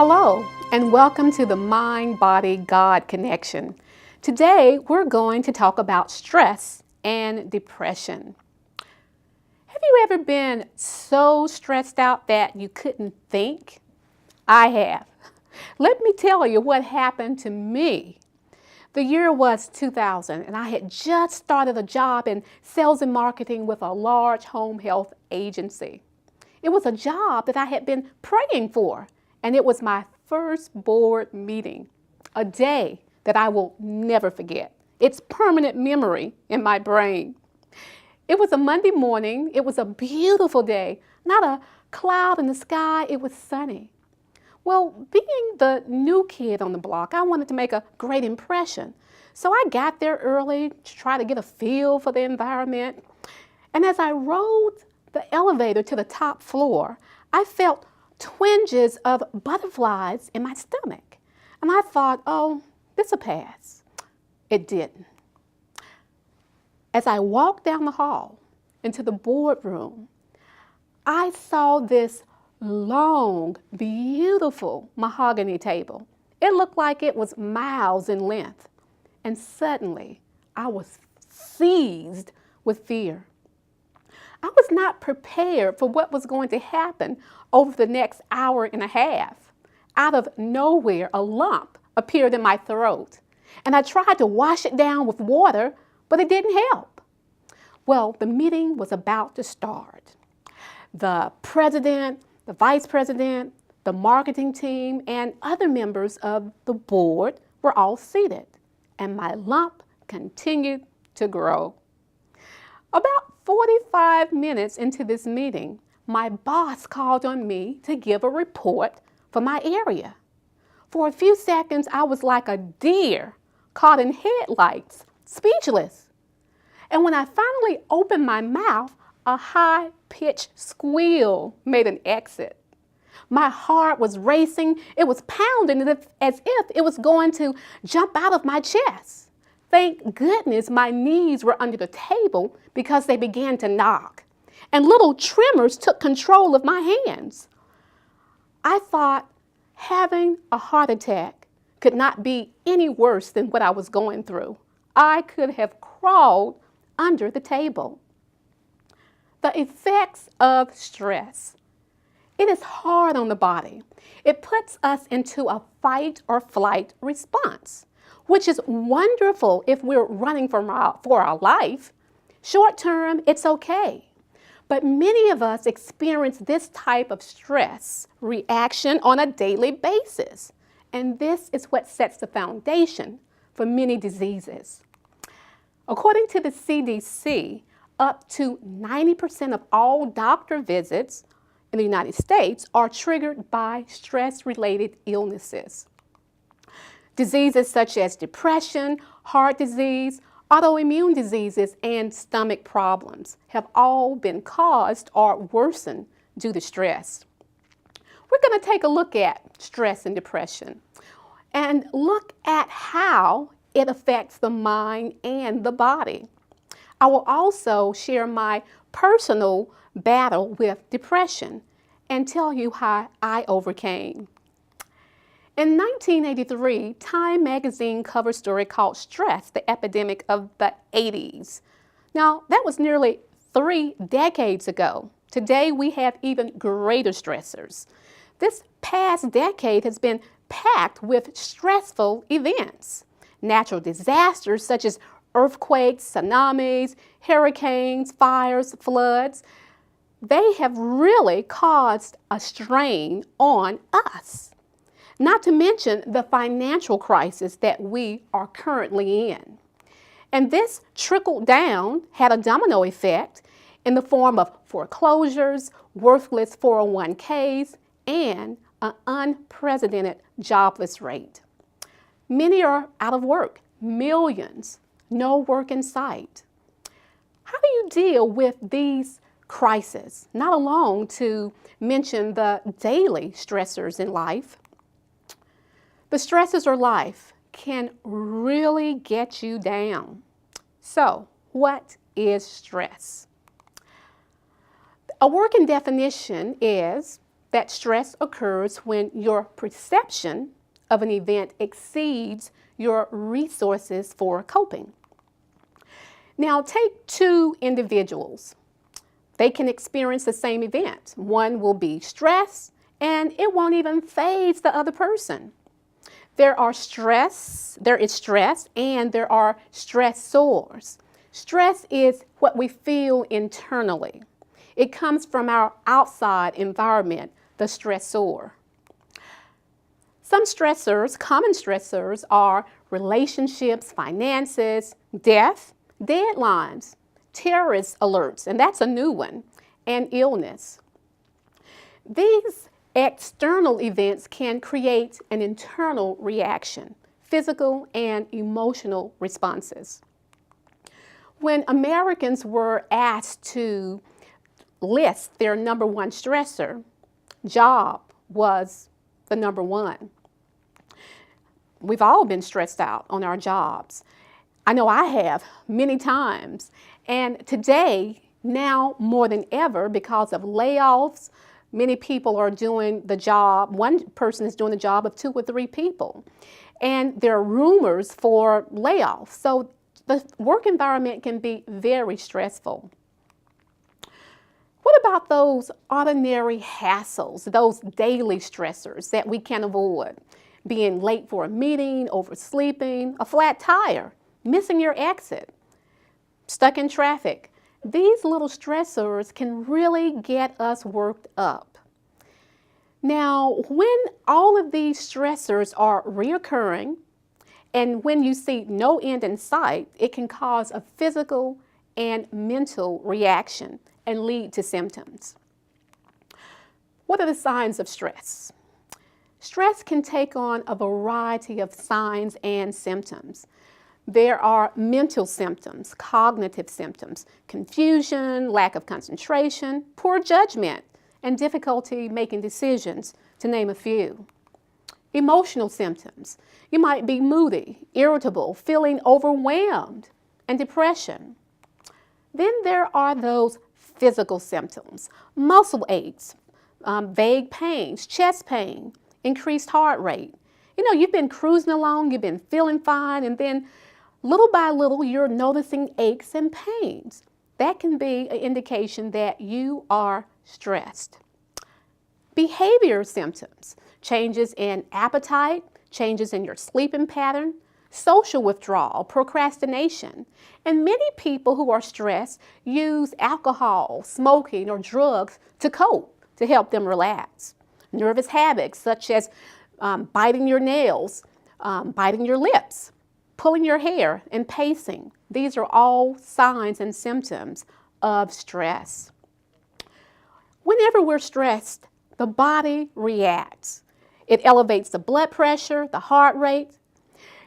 Hello, and welcome to the Mind-Body-God Connection. Today, we're going to talk about stress and depression. Have you ever been so stressed out that you couldn't think? I have. Let me tell you what happened to me. The year was 2000, and I had just started a job in sales and marketing with a large home health agency. It was a job that I had been praying for, and it was my first board meeting, a day that I will never forget. It's permanent memory in my brain. It was a Monday morning. It was a beautiful day, not a cloud in the sky. It was sunny. Well, being the new kid on the block, I wanted to make a great impression. So I got there early to try to get a feel for the environment. And as I rode the elevator to the top floor, I felt twinges of butterflies in my stomach. And I thought, oh, this'll pass. It didn't. As I walked down the hall into the boardroom, I saw this long, beautiful mahogany table. It looked like it was miles in length. And suddenly, I was seized with fear. I was not prepared for what was going to happen over the next hour and a half. Out of nowhere, a lump appeared in my throat, and I tried to wash it down with water, but it didn't help. Well, the meeting was about to start. The president, the vice president, the marketing team, and other members of the board were all seated, and my lump continued to grow. About 45 minutes into this meeting, my boss called on me to give a report for my area. For a few seconds, I was like a deer caught in headlights, speechless. And when I finally opened my mouth, a high-pitched squeal made an exit. My heart was racing. It was pounding as if it was going to jump out of my chest. Thank goodness my knees were under the table because they began to knock, and little tremors took control of my hands. I thought having a heart attack could not be any worse than what I was going through. I could have crawled under the table. The effects of stress. It is hard on the body. It puts us into a fight or flight response, which is wonderful if we're running for our life. Short term, it's okay. But many of us experience this type of stress reaction on a daily basis. And this is what sets the foundation for many diseases. According to the CDC, up to 90% of all doctor visits in the United States are triggered by stress-related illnesses. Diseases such as depression, heart disease, autoimmune diseases, and stomach problems have all been caused or worsened due to stress. We're going to take a look at stress and depression and look at how it affects the mind and the body. I will also share my personal battle with depression and tell you how I overcame. In 1983, Time magazine cover story called Stress, the Epidemic of the 80s. Now, that was nearly 3 decades ago. Today, we have even greater stressors. This past decade has been packed with stressful events. Natural disasters such as earthquakes, tsunamis, hurricanes, fires, floods, they have really caused a strain on us. Not to mention the financial crisis that we are currently in. And this trickled down, had a domino effect in the form of foreclosures, worthless 401ks, and an unprecedented jobless rate. Many are out of work, millions, no work in sight. How do you deal with these crises? Not alone to mention the daily stressors in life. The stresses of life can really get you down. So, what is stress? A working definition is that stress occurs when your perception of an event exceeds your resources for coping. Now, take two individuals. They can experience the same event. One will be stress, and it won't even faze the other person. There is stress, and there are stressors. Stress is what we feel internally. It comes from our outside environment, the stressor. Some stressors, common stressors, are relationships, finances, death, deadlines, terrorist alerts, and that's a new one, and illness. These external events can create an internal reaction, physical and emotional responses. When Americans were asked to list their number one stressor, job was the number one. We've all been stressed out on our jobs. I know I have many times. And today, now more than ever, because of layoffs, many people are doing the job. One person is doing the job of 2 or 3 people. And there are rumors for layoffs. So the work environment can be very stressful. What about those ordinary hassles, those daily stressors that we can avoid? Being late for a meeting, oversleeping, a flat tire, missing your exit, stuck in traffic. These little stressors can really get us worked up. Now, when all of these stressors are reoccurring, and when you see no end in sight, it can cause a physical and mental reaction and lead to symptoms. What are the signs of stress? Stress can take on a variety of signs and symptoms. There are mental symptoms, cognitive symptoms, confusion, lack of concentration, poor judgment, and difficulty making decisions, to name a few. Emotional symptoms. You might be moody, irritable, feeling overwhelmed, and depression. Then there are those physical symptoms, muscle aches, vague pains, chest pain, increased heart rate. You know, you've been cruising along, you've been feeling fine, and then little by little you're noticing aches and pains. That can be an indication that you are stressed. Behavior symptoms, changes in appetite, changes in your sleeping pattern, social withdrawal, procrastination. And many people who are stressed use alcohol, smoking, or drugs to cope, to help them relax. Nervous habits such as biting your nails, biting your lips, pulling your hair, and pacing. These are all signs and symptoms of stress. Whenever we're stressed, the body reacts. It elevates the blood pressure, the heart rate.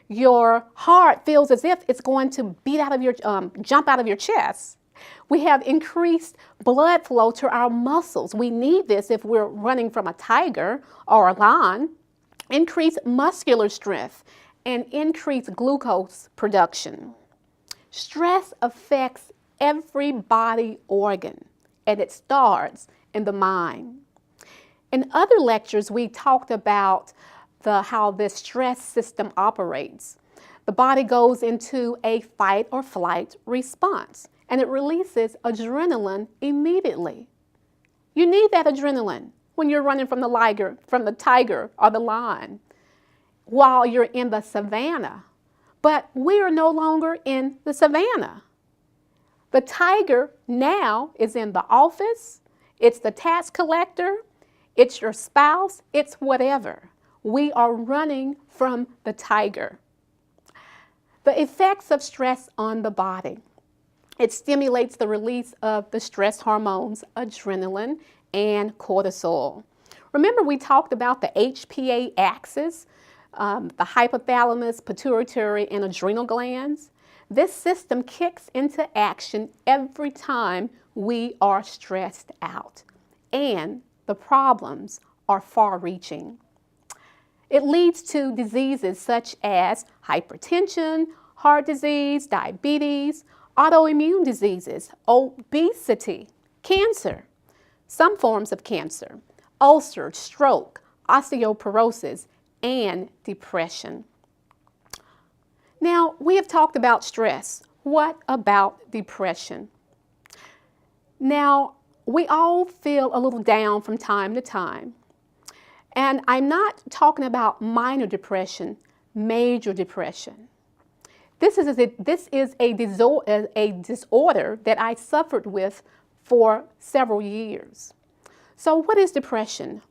Your heart feels as if it's going to jump out of your chest. We have increased blood flow to our muscles. We need this if we're running from a tiger or a lion. Increased muscular strength and increased glucose production. Stress affects every body organ, and it starts in the mind. In other lectures, we talked about how the stress system operates. The body goes into a fight or flight response, and it releases adrenaline immediately. You need that adrenaline when you're running from the tiger or the lion, while you're in the savannah. But we are no longer in the savannah. The tiger now is in the office, it's the tax collector, it's your spouse, it's whatever. We are running from the tiger. The effects of stress on the body. It stimulates the release of the stress hormones, adrenaline, and cortisol. Remember, we talked about the HPA axis, the hypothalamus, pituitary, and adrenal glands. This system kicks into action every time we are stressed out, and the problems are far-reaching. It leads to diseases such as hypertension, heart disease, diabetes, autoimmune diseases, obesity, cancer, some forms of cancer, ulcer, stroke, osteoporosis, and depression. Now, we have talked about stress. What about depression? Now, we all feel a little down from time to time. And I'm not talking about minor depression, major depression. This is a disorder that I suffered with for several years. So what is depression?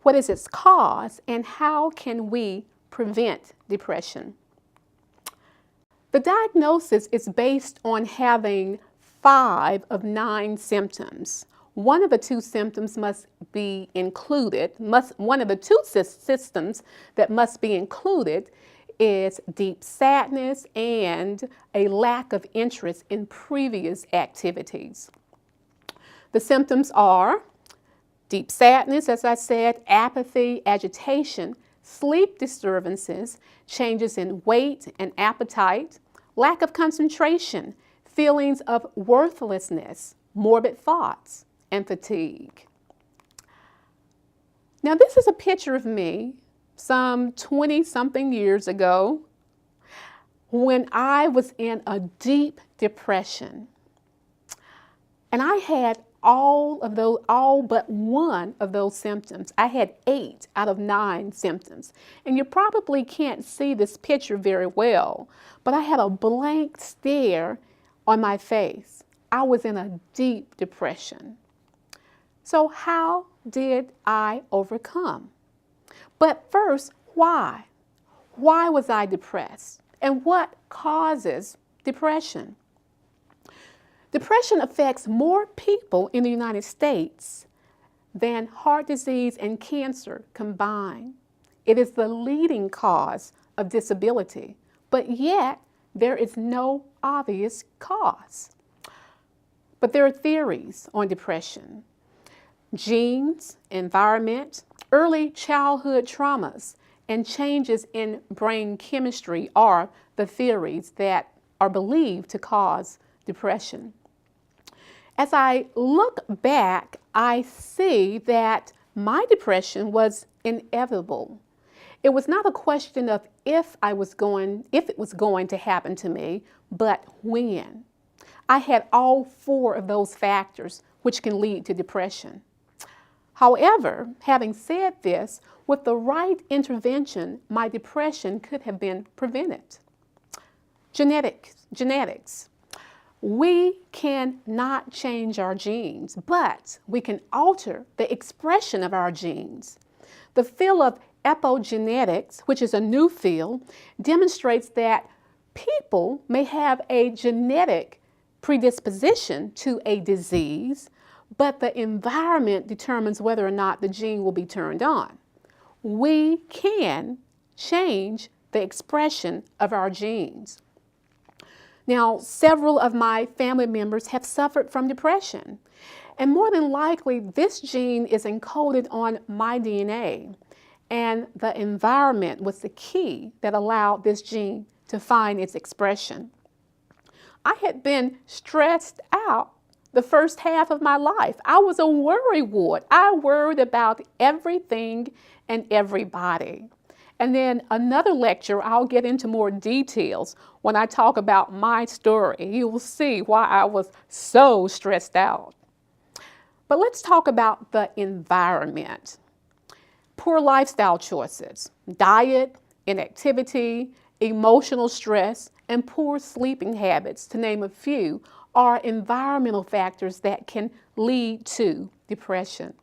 What is its cause, and how can we prevent depression? The diagnosis is based on having 5 of 9 symptoms. One of the 2 symptoms must be included. One of the 2 systems that must be included is deep sadness and a lack of interest in previous activities. The symptoms are deep sadness, as I said, apathy, agitation, sleep disturbances, changes in weight and appetite, lack of concentration, feelings of worthlessness, morbid thoughts, and fatigue. Now, this is a picture of me some 20-something years ago when I was in a deep depression. And I had all but one of those symptoms. I had 8 out of 9 symptoms. And you probably can't see this picture very well, but I had a blank stare on my face. I was in a deep depression. So how did I overcome? But first, why? Why was I depressed? And what causes depression? Depression affects more people in the United States than heart disease and cancer combined. It is the leading cause of disability, but yet there is no obvious cause. But there are theories on depression. Genes, environment, early childhood traumas, and changes in brain chemistry are the theories that are believed to cause depression. As I look back, I see that my depression was inevitable. It was not a question of if it was going to happen to me, but when. I had all 4 of those factors which can lead to depression. However, having said this, with the right intervention, my depression could have been prevented. Genetics. We cannot change our genes, but we can alter the expression of our genes. The field of epigenetics, which is a new field, demonstrates that people may have a genetic predisposition to a disease, but the environment determines whether or not the gene will be turned on. We can change the expression of our genes. Now, several of my family members have suffered from depression, and more than likely, this gene is encoded on my DNA, and the environment was the key that allowed this gene to find its expression. I had been stressed out the first half of my life. I was a worrywart. I worried about everything and everybody. And then another lecture, I'll get into more details when I talk about my story. You will see why I was so stressed out. But let's talk about the environment. Poor lifestyle choices, diet, inactivity, emotional stress, and poor sleeping habits, to name a few, are environmental factors that can lead to depression.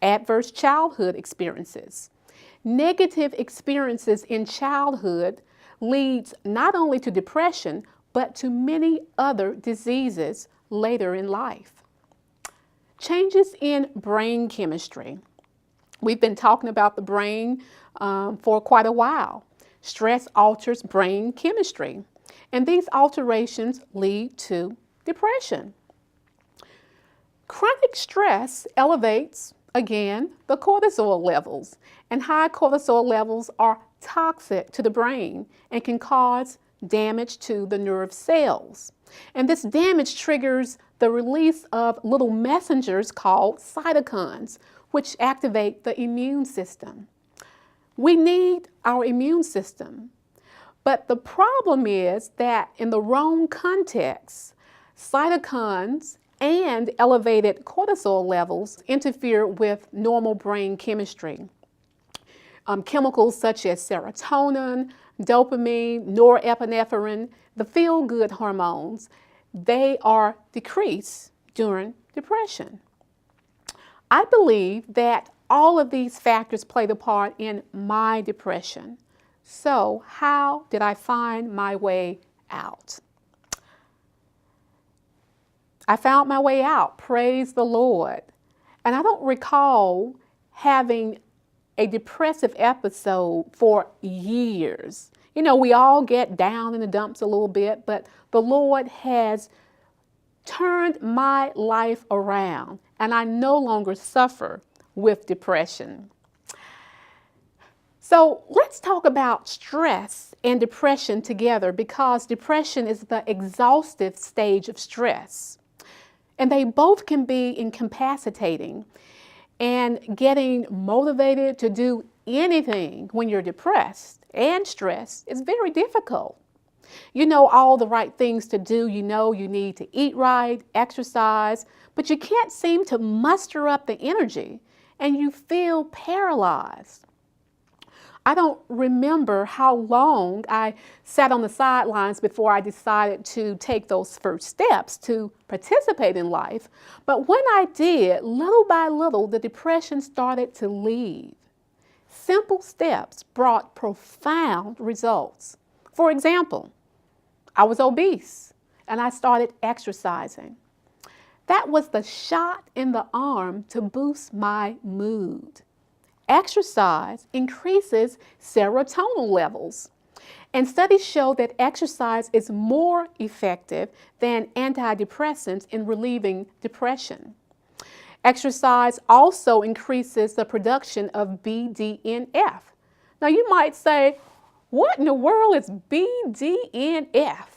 Adverse childhood experiences. Negative experiences in childhood leads not only to depression, but to many other diseases later in life. Changes in brain chemistry. We've been talking about the brain for quite a while. Stress alters brain chemistry, and these alterations lead to depression. Chronic stress elevates, again, the cortisol levels, and high cortisol levels are toxic to the brain and can cause damage to the nerve cells. And this damage triggers the release of little messengers called cytokines, which activate the immune system. We need our immune system. But the problem is that in the wrong context, cytokines and elevated cortisol levels interfere with normal brain chemistry. Chemicals such as serotonin, dopamine, norepinephrine, the feel-good hormones, they are decreased during depression. I believe that all of these factors played a part in my depression. So, how did I find my way out? I found my way out, praise the Lord. And I don't recall having a depressive episode for years. You know, we all get down in the dumps a little bit, but the Lord has turned my life around, and I no longer suffer with depression. So let's talk about stress and depression together, because depression is the exhaustive stage of stress. And they both can be incapacitating, and getting motivated to do anything when you're depressed and stressed is very difficult. You know all the right things to do. You know you need to eat right, exercise, but you can't seem to muster up the energy, and you feel paralyzed. I don't remember how long I sat on the sidelines before I decided to take those first steps to participate in life. But when I did, little by little, the depression started to leave. Simple steps brought profound results. For example, I was obese and I started exercising. That was the shot in the arm to boost my mood. Exercise increases serotonin levels, and studies show that exercise is more effective than antidepressants in relieving depression. Exercise also increases the production of BDNF. Now you might say, what in the world is BDNF?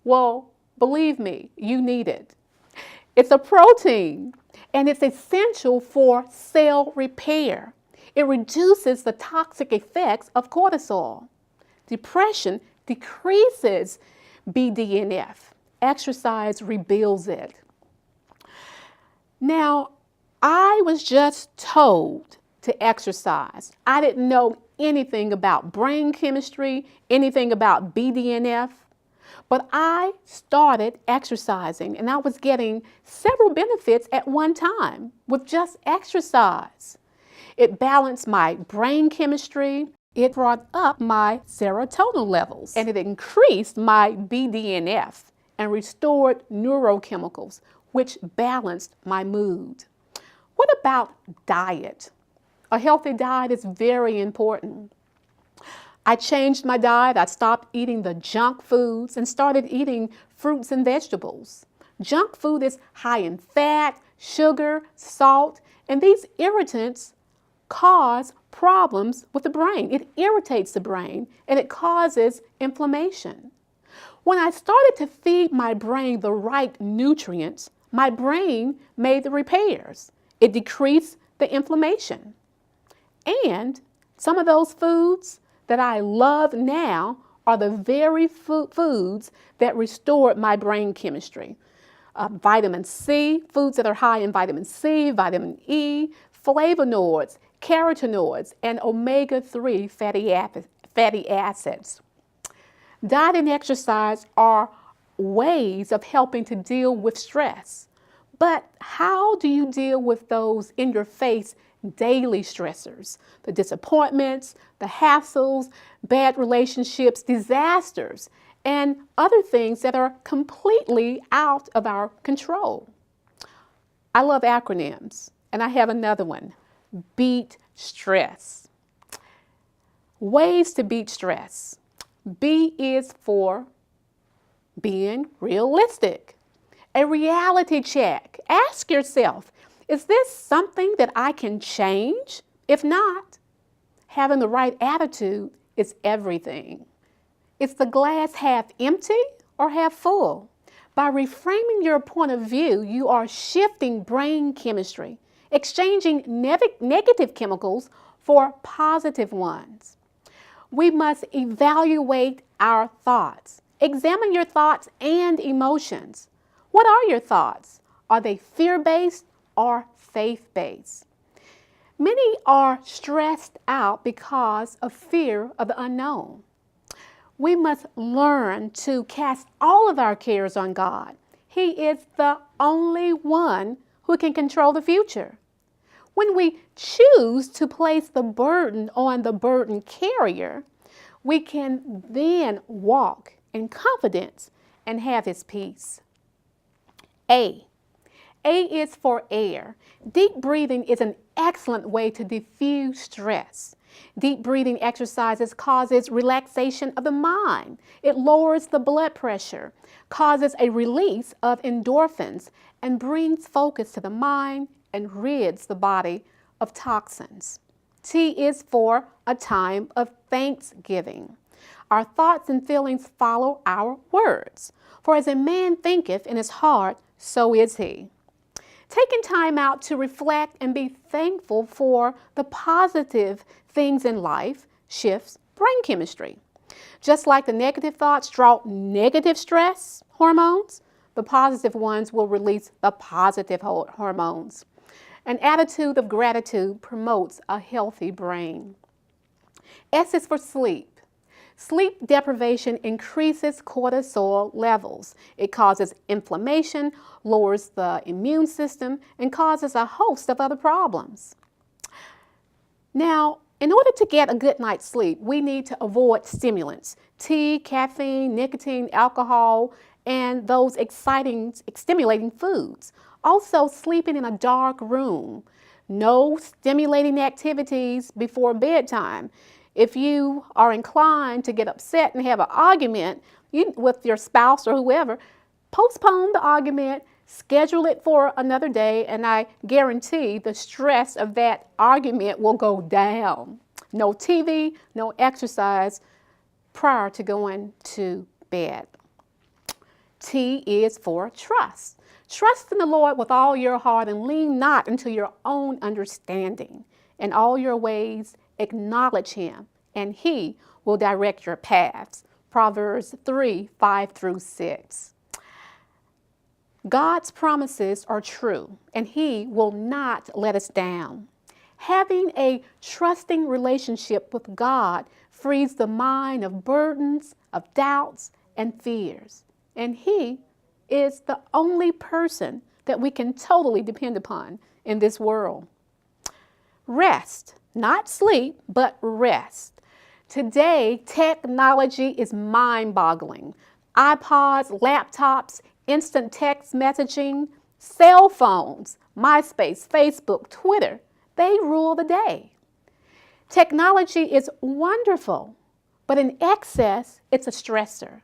Well, believe me, you need it. It's a protein, and it's essential for cell repair. It reduces the toxic effects of cortisol. Depression decreases BDNF. Exercise rebuilds it. Now, I was just told to exercise. I didn't know anything about brain chemistry, anything about BDNF, but I started exercising, and I was getting several benefits at one time with just exercise. It balanced my brain chemistry, it brought up my serotonin levels, and it increased my BDNF and restored neurochemicals, which balanced my mood. What about diet? A healthy diet is very important. I changed my diet. I stopped eating the junk foods and started eating fruits and vegetables. Junk food is high in fat, sugar, salt, and these irritants cause problems with the brain. It irritates the brain and it causes inflammation. When I started to feed my brain the right nutrients, my brain made the repairs. It decreased the inflammation. And some of those foods that I love now are the very foods that restored my brain chemistry. Vitamin C, foods that are high in vitamin C, vitamin E, flavonoids, carotenoids, and omega-3 fatty acids. Diet and exercise are ways of helping to deal with stress. But how do you deal with those in your face daily stressors? The disappointments, the hassles, bad relationships, disasters, and other things that are completely out of our control. I love acronyms, and I have another one. Beat stress. Ways to beat stress. B is for being realistic. A reality check. Ask yourself, is this something that I can change? If not, having the right attitude is everything. Is the glass half empty or half full? By reframing your point of view, you are shifting brain chemistry, exchanging negative chemicals for positive ones. We must evaluate our thoughts. Examine your thoughts and emotions. What are your thoughts? Are they fear-based or faith-based? Many are stressed out because of fear of the unknown. We must learn to cast all of our cares on God. He is the only one who can control the future. When we choose to place the burden on the burden carrier, we can then walk in confidence and have His peace. A. A is for air. Deep breathing is an excellent way to diffuse stress. Deep breathing exercises causes relaxation of the mind. It lowers the blood pressure, causes a release of endorphins, and brings focus to the mind and rids the body of toxins. T is for a time of thanksgiving. Our thoughts and feelings follow our words. For as a man thinketh in his heart, so is he. Taking time out to reflect and be thankful for the positive things in life shifts brain chemistry. Just like the negative thoughts draw negative stress hormones, the positive ones will release the positive hormones. An attitude of gratitude promotes a healthy brain. S is for sleep. Sleep deprivation increases cortisol levels. It causes inflammation, lowers the immune system, and causes a host of other problems. Now, in order to get a good night's sleep, we need to avoid stimulants, tea, caffeine, nicotine, alcohol, and those exciting, stimulating foods. Also, sleeping in a dark room. No stimulating activities before bedtime. If you are inclined to get upset and have an argument with your spouse or whoever, postpone the argument, schedule it for another day, and I guarantee the stress of that argument will go down. No TV, no exercise prior to going to bed. T is for trust. Trust in the Lord with all your heart and lean not into your own understanding. In all your ways, acknowledge Him, and He will direct your paths. Proverbs 3:5-6. God's promises are true, and He will not let us down. Having a trusting relationship with God frees the mind of burdens, of doubts, and fears. And He is the only person that we can totally depend upon in this world. Rest, not sleep, but rest. Today, technology is mind-boggling. iPods, laptops, instant text messaging, cell phones, MySpace, Facebook, Twitter, they rule the day. Technology is wonderful, but in excess, it's a stressor.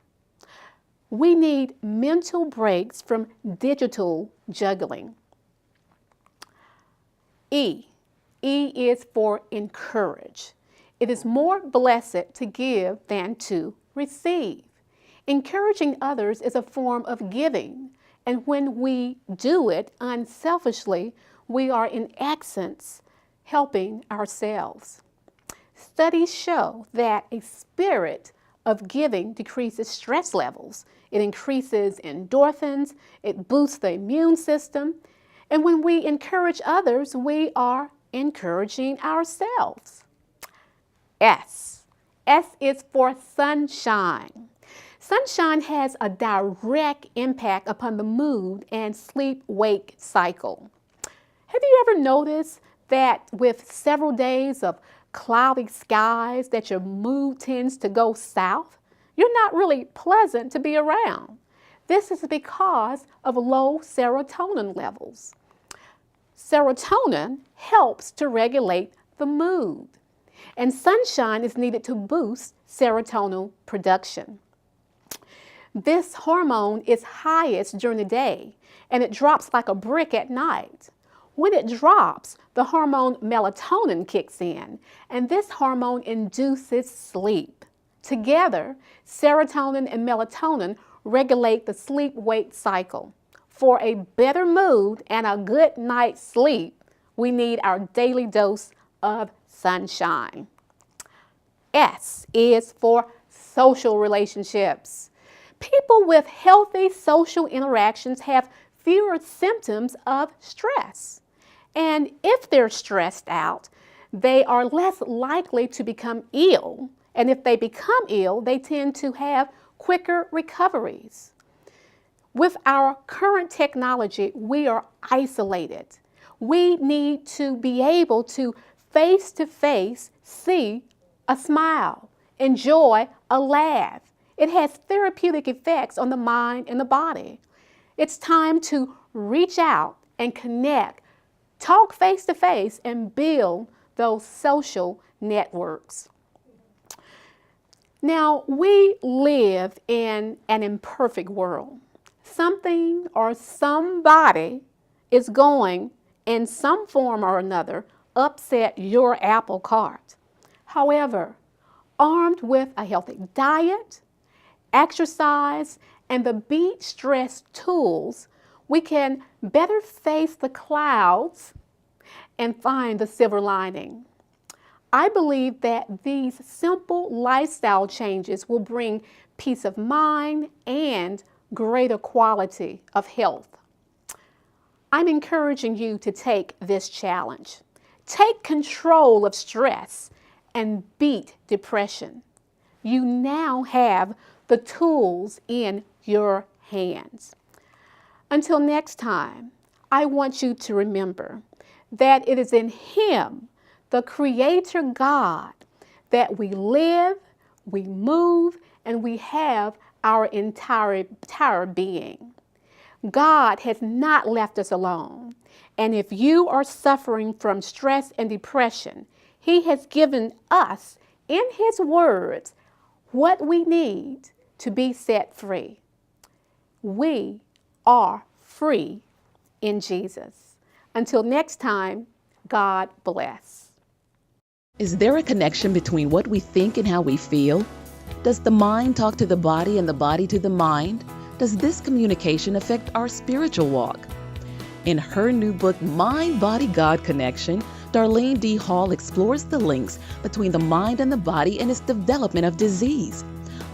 We need mental breaks from digital juggling. E. E is for encourage. It is more blessed to give than to receive. Encouraging others is a form of giving, and when we do it unselfishly, we are in essence helping ourselves. Studies show that a spirit of giving decreases stress levels. It increases endorphins, it boosts the immune system, and when we encourage others, we are encouraging ourselves. S. S is for sunshine. Sunshine has a direct impact upon the mood and sleep-wake cycle. Have you ever noticed that with several days of cloudy skies that your mood tends to go south? You're not really pleasant to be around. This is because of low serotonin levels. Serotonin helps to regulate the mood, and sunshine is needed to boost serotonin production. This hormone is highest during the day, and it drops like a brick at night. When it drops, the hormone melatonin kicks in, and this hormone induces sleep. Together, serotonin and melatonin regulate the sleep-wake cycle. For a better mood and a good night's sleep, we need our daily dose of sunshine. S is for social relationships. People with healthy social interactions have fewer symptoms of stress. And if they're stressed out, they are less likely to become ill. And if they become ill, they tend to have quicker recoveries. With our current technology, we are isolated. We need to be able to face see a smile, enjoy a laugh. It has therapeutic effects on the mind and the body. It's time to reach out and connect, talk face to face, and build those social networks. Now, we live in an imperfect world. Something or somebody is going, in some form or another, upset your apple cart. However, armed with a healthy diet, exercise, and the beat stress tools, we can better face the clouds and find the silver lining. I believe that these simple lifestyle changes will bring peace of mind and greater quality of health. I'm encouraging you to take this challenge. Take control of stress and beat depression. You now have the tools in your hands. Until next time, I want you to remember that it is in Him, the Creator God, that we live, we move, and we have our entire being. God has not left us alone. And if you are suffering from stress and depression, He has given us, in His words, what we need to be set free. We are free in Jesus. Until next time, God bless. Is there a connection between what we think and how we feel? Does the mind talk to the body and the body to the mind? Does this communication affect our spiritual walk? In her new book, Mind, Body, God Connection, Darlene D. Hall explores the links between the mind and the body and its development of disease.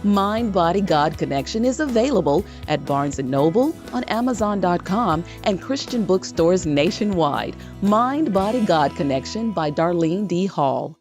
Mind, Body, God Connection is available at Barnes & Noble, on Amazon.com, and Christian bookstores nationwide. Mind, Body, God Connection by Darlene D. Hall.